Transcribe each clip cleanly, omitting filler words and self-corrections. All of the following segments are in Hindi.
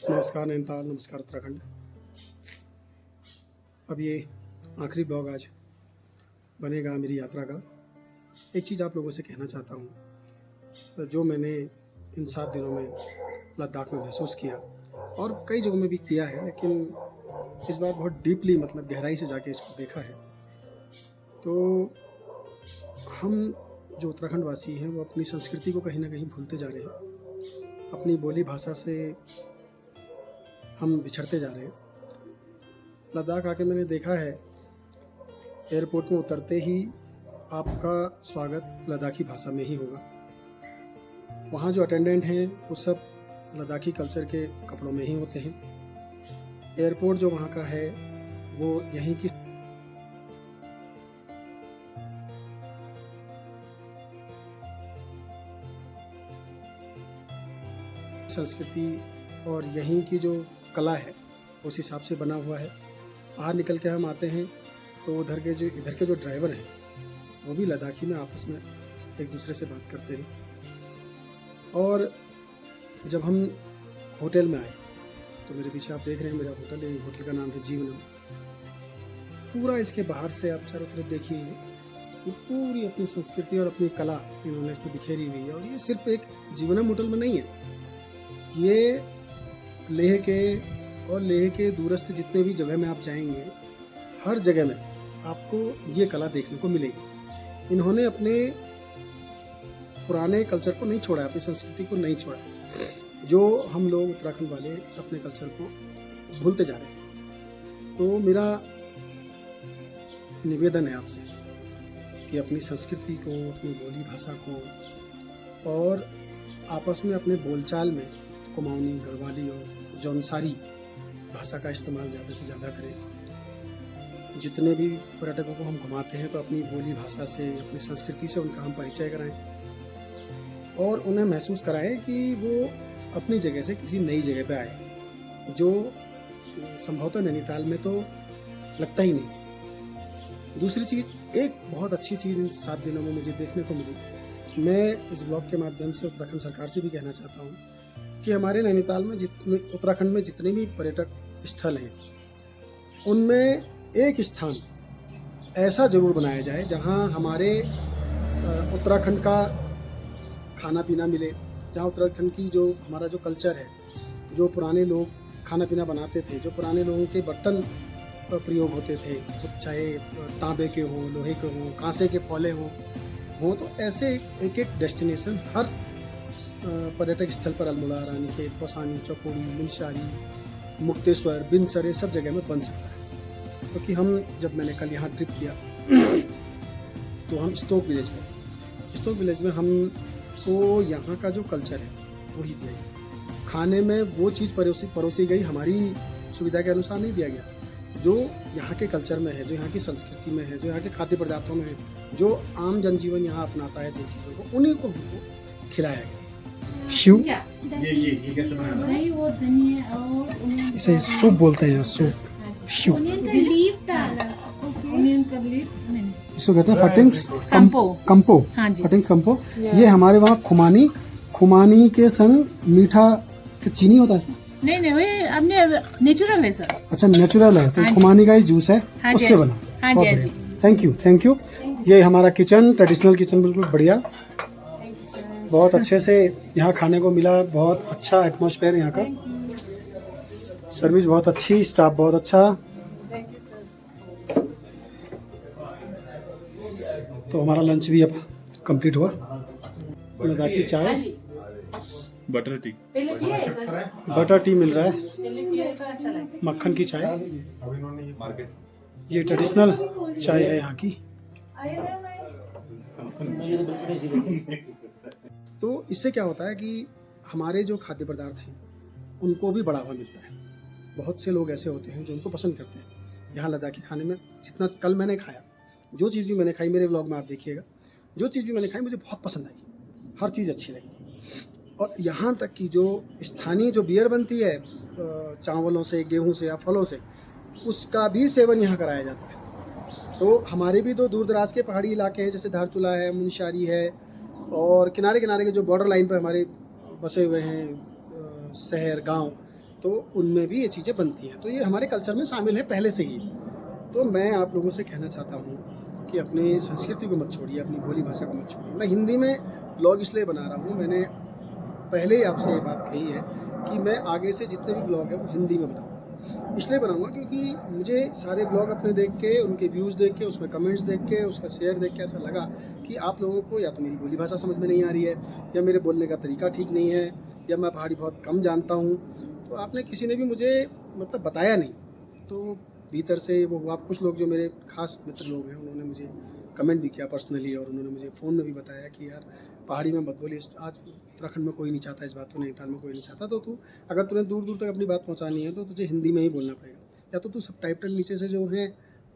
नमस्कार नैनीताल, नमस्कार उत्तराखंड। अब ये आखिरी ब्लॉग आज बनेगा मेरी यात्रा का। एक चीज़ आप लोगों से कहना चाहता हूँ, जो मैंने इन 7 दिनों में लद्दाख में महसूस किया और कई जगहों में भी किया है, लेकिन इस बार बहुत डीपली मतलब गहराई से जाके इसको देखा है। तो हम जो उत्तराखंड वासी हैं वो अपनी संस्कृति को कहीं ना कहीं भूलते जा रहे हैं, अपनी बोली भाषा से हम बिछड़ते जा रहे हैं। लद्दाख आके मैंने देखा है, एयरपोर्ट में उतरते ही आपका स्वागत लद्दाखी भाषा में ही होगा। वहाँ जो अटेंडेंट हैं वो सब लद्दाखी कल्चर के कपड़ों में ही होते हैं। एयरपोर्ट जो वहाँ का है वो यहीं की संस्कृति और यहीं की जो कला है उस हिसाब से बना हुआ है। बाहर निकल के हम आते हैं तो इधर के जो ड्राइवर हैं वो भी लद्दाखी में आपस में एक दूसरे से बात करते हैं। और जब हम होटल में आए तो मेरे पीछे आप देख रहे हैं मेरा होटल है, होटल का नाम है जीवनम। पूरा इसके बाहर से आप चारों तरफ देखिए, ये पूरी अपनी संस्कृति और अपनी कला इन्होंने इसमें बिखेरी हुई है। और ये सिर्फ एक जीवनम होटल में नहीं है, ये लेह के दूरस्थ जितने भी जगह में आप जाएंगे, हर जगह में आपको ये कला देखने को मिलेगी। इन्होंने अपने पुराने कल्चर को नहीं छोड़ा, अपनी संस्कृति को नहीं छोड़ा। जो हम लोग उत्तराखंड वाले अपने कल्चर को भूलते जा रहे हैं। तो मेरा निवेदन है आपसे कि अपनी संस्कृति को, अपनी बोली भाषा को और आपस में अपने बोलचाल में कुमाऊनी, गढ़वाली और जौनसारी भाषा का इस्तेमाल ज़्यादा से ज़्यादा करें। जितने भी पर्यटकों को हम घुमाते हैं तो अपनी बोली भाषा से, अपनी संस्कृति से उनका हम परिचय कराएं और उन्हें महसूस कराएं कि वो अपनी जगह से किसी नई जगह पे आए, जो संभवतः नैनीताल में तो लगता ही नहीं। दूसरी चीज़, एक बहुत अच्छी चीज़ इन 7 दिनों में मुझे देखने को मिली। मैं इस ब्लॉग के माध्यम से उत्तराखंड सरकार से भी कहना चाहता हूँ कि हमारे नैनीताल में उत्तराखंड में जितने भी पर्यटक स्थल हैं उनमें एक स्थान ऐसा जरूर बनाया जाए जहां हमारे उत्तराखंड का खाना पीना मिले, जहां उत्तराखंड की जो हमारा जो कल्चर है, जो पुराने लोग खाना पीना बनाते थे, जो पुराने लोगों के बर्तन प्रयोग होते थे, चाहे तांबे के हों, लोहे के हों, कांसे के फौले हों, तो ऐसे एक एक डेस्टिनेशन हर पर्यटक स्थल पर अल्मोड़ा, रानीखेत, कौसानी, चौकोड़ी, मुंशारी, मुक्तेश्वर, बिनसर, ये सब जगह में बन सकता है। क्योंकि हम जब मैंने कल यहाँ ट्रिप किया तो हम स्टोक विलेज में हमको यहाँ का जो कल्चर है वही दिया गया। खाने में वो चीज़ परोसी गई, हमारी सुविधा के अनुसार नहीं दिया गया। जो यहाँ के कल्चर में है, जो यहाँ की संस्कृति में है, जो यहाँ के खाद्य पदार्थों में है, जो आम जनजीवन यहाँ अपनाता है जिन चीज़ों को, उन्हीं को हमको खिलाया गया। शिव ये कैसे बनाना? नहीं, वो धनिया और इसे सूप बोलते हैं, सूप शिव। इसको कहते हैं फटिंग्स कंपो। फटिंग्स कंपो। ये हमारे वहाँ खुमानी के संग मीठा चीनी होता है इसमें? नहीं, अपने नेचुरल है सर। अच्छा, नेचुरल है, तो खुमानी का ही जूस है, उससे बना। Thank you. ये हमारा किचन, ट्रेडिशनल किचन, बिल्कुल बढ़िया, बहुत अच्छे से यहाँ खाने को मिला। बहुत अच्छा एटमॉस्फेयर यहाँ का, सर्विस बहुत अच्छी, स्टाफ बहुत अच्छा। तो हमारा लंच भी अब कंप्लीट हुआ। लद्दाखी चाय, बटर टी मिल रहा है, मक्खन की चाय। ये ट्रेडिशनल चाय है यहाँ की। तो इससे क्या होता है कि हमारे जो खाद्य पदार्थ हैं उनको भी बढ़ावा मिलता है। बहुत से लोग ऐसे होते हैं जो उनको पसंद करते हैं। यहाँ लद्दाखी खाने में जितना कल मैंने खाया, जो चीज़ भी मैंने खाई, मेरे व्लॉग में आप देखिएगा, जो चीज़ भी मैंने खाई मुझे बहुत पसंद आई, हर चीज़ अच्छी लगी। और यहाँ तक कि जो स्थानीय जो बियर बनती है चावलों से, गेहूँ से या फलों से, उसका भी सेवन यहाँ कराया जाता है। तो हमारे भी तो दूर दराज के पहाड़ी इलाके हैं, जैसे धारचूला है, मुनस्यारी है, और किनारे किनारे के जो बॉर्डर लाइन पर हमारे बसे हुए हैं शहर गांव, तो उनमें भी ये चीज़ें बनती हैं, तो ये हमारे कल्चर में शामिल है पहले से ही। तो मैं आप लोगों से कहना चाहता हूँ कि अपनी संस्कृति को मत छोड़िए, अपनी बोली भाषा को मत छोड़िए। मैं हिंदी में ब्लॉग इसलिए बना रहा हूँ, मैंने पहले ही आपसे ये बात कही है कि मैं आगे से जितने भी ब्लॉग हैं वो हिंदी में बनाऊँगा। इसलिए बनाऊँगा क्योंकि मुझे सारे ब्लॉग अपने देख के, उनके व्यूज़ देख के, उसमें कमेंट्स देख के, उसका शेयर देख के ऐसा लगा कि आप लोगों को या तो मेरी बोली भाषा समझ में नहीं आ रही है, या मेरे बोलने का तरीका ठीक नहीं है, या मैं पहाड़ी बहुत कम जानता हूँ। तो आपने किसी ने भी मुझे मतलब बताया नहीं, तो भीतर से वो आप कुछ लोग जो मेरे खास मित्र लोग हैं उन्होंने मुझे कमेंट भी किया पर्सनली, और उन्होंने मुझे फ़ोन में भी बताया कि यार पहाड़ी में मत बोलिए, आज उत्तराखंड में कोई नहीं चाहता इस बात को, नैनीताल में कोई नहीं चाहता, तो तू अगर तुम्हें दूर दूर तक अपनी बात पहुंचानी है तो तुझे हिंदी में ही बोलना पड़ेगा, या तो तू सब टाइटल नीचे से जो है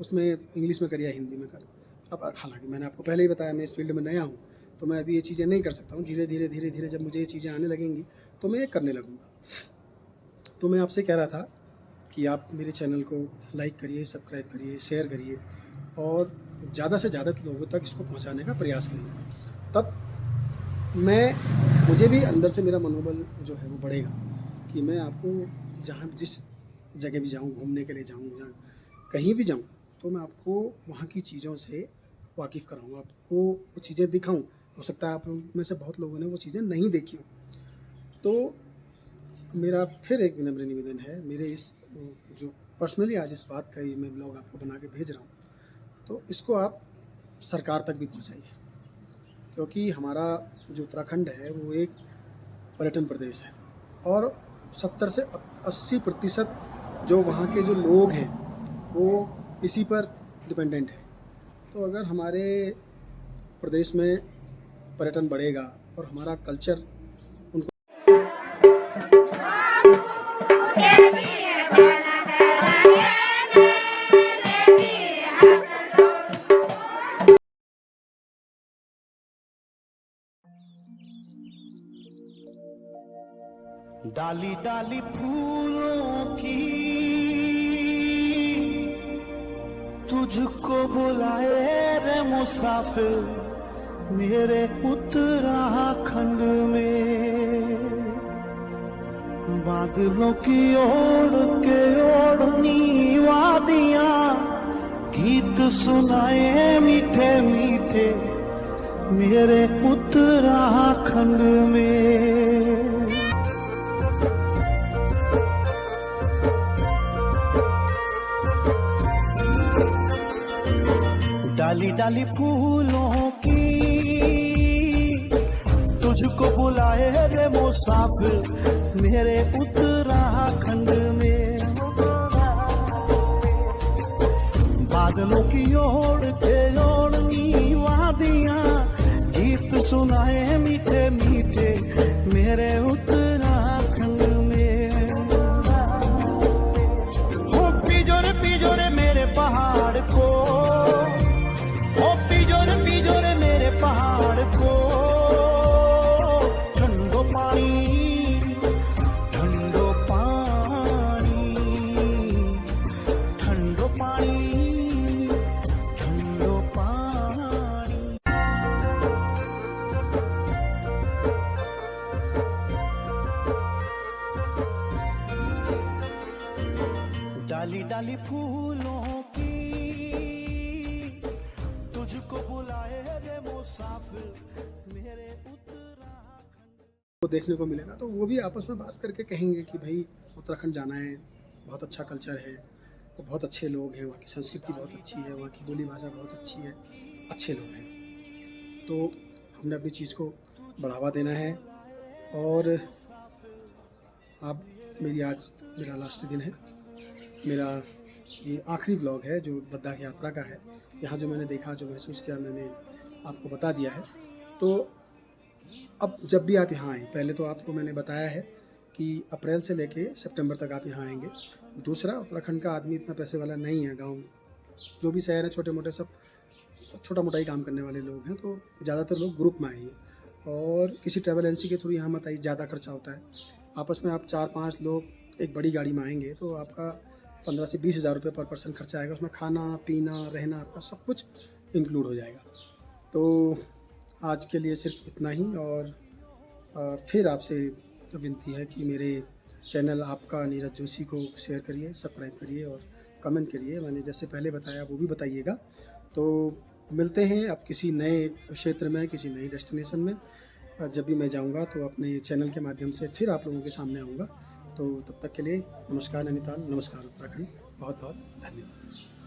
उसमें इंग्लिश में कर या हिंदी में कर। अब हालांकि मैंने आपको पहले ही बताया मैं इस फील्ड में नया हूँ, तो मैं अभी ये चीज़ें नहीं कर सकता हूँ। धीरे धीरे जब मुझे ये चीज़ें आने लगेंगी तो मैं ये करने लगूँगा। तो मैं आपसे कह रहा था कि आप मेरे चैनल को लाइक करिए, सब्सक्राइब करिए, शेयर करिए, और ज़्यादा से ज़्यादा लोगों तक इसको पहुंचाने का प्रयास करिए। तब मुझे भी अंदर से मेरा मनोबल जो है वो बढ़ेगा कि मैं आपको जहाँ जिस जगह भी जाऊँ, घूमने के लिए जाऊँ या कहीं भी जाऊँ, तो मैं आपको वहाँ की चीज़ों से वाकिफ़ कराऊँगा, आपको वो चीज़ें दिखाऊँ। हो सकता है आप लोग में से बहुत लोगों ने वो चीज़ें नहीं देखी हों। तो मेरा फिर एक विनम्र निवेदन है, मेरे इस जो पर्सनली आज इस बात का ये मैं ब्लॉग आपको बना के भेज रहा हूँ, तो इसको आप सरकार तक भी पहुँचाइए, क्योंकि हमारा जो उत्तराखंड है वो एक पर्यटन प्रदेश है, और 70 से 80% जो वहाँ के जो लोग हैं वो इसी पर डिपेंडेंट है। तो अगर हमारे प्रदेश में पर्यटन बढ़ेगा और हमारा कल्चर उनको डाली डाली फूलों की तुझको बुलाए रे मुसाफिर मेरे उत्तराखंड में। बादलों की ओढ़ के ओढ़नी वादियां गीत सुनाए मीठे मीठे मेरे उत्तराखंड में। डाली डाली फूलों की तुझको बुलाए रे मुसाफिर मेरे उत्तराखंड में। बादलों की ओढ़ के ओढ़नी वादियां गीत सुनाए मीठे मीठे मेरे उत्तराखंड में। हो पिजोरे मेरे पहाड़ को, पिजोरे मेरे पहाड़ को, ठंडो पानी ठंडो पानी ठंडो पानी ठंडो पानी। डाली डाली फूलों की तुझको बुलाए रे मुसाफिर मेरे उत्तराखंड को देखने को मिलेगा, तो वो भी आपस में बात करके कहेंगे कि भाई उत्तराखंड जाना है, बहुत अच्छा कल्चर है, वो बहुत अच्छे लोग हैं, वहाँ की संस्कृति बहुत अच्छी है, वहाँ की बोली भाषा बहुत अच्छी है, अच्छे लोग हैं। तो हमने अपनी चीज़ को बढ़ावा देना है। और आप आज मेरा लास्ट दिन है, मेरा ये आखिरी ब्लॉग है जो लद्दाख यात्रा का है। यहाँ जो मैंने देखा, जो महसूस किया, मैंने आपको बता दिया है। तो अब जब भी आप यहाँ आएँ, पहले तो आपको मैंने बताया है कि अप्रैल से लेके सितंबर तक आप यहाँ आएंगे। दूसरा, उत्तराखंड का आदमी इतना पैसे वाला नहीं है। गांव जो भी शहर है छोटे मोटे, सब छोटा मोटा ही काम करने वाले लोग हैं, तो ज़्यादातर लोग ग्रुप में आएंगे, और किसी ट्रैवल एजेंसी के थ्रू यहाँ मत आइए, ज़्यादा खर्चा होता है। आपस में आप 4-5 लोग एक बड़ी गाड़ी में आएंगे तो आपका 15 से 20 हज़ार रुपये पर पर्सन खर्चा आएगा। उसमें खाना पीना रहना आपका सब कुछ इंक्लूड हो जाएगा। तो आज के लिए सिर्फ इतना ही, और फिर आपसे विनती है कि मेरे चैनल आपका नीरज जोशी को शेयर करिए, सब्सक्राइब करिए और कमेंट करिए। मैंने जैसे पहले बताया वो भी बताइएगा। तो मिलते हैं अब किसी नए क्षेत्र में, किसी नई डेस्टिनेशन में। जब भी मैं जाऊंगा तो अपने चैनल के माध्यम से फिर आप लोगों के सामने आऊँगा। तो तब तक के लिए नमस्कार नैनीताल, नमस्कार उत्तराखंड, बहुत बहुत धन्यवाद।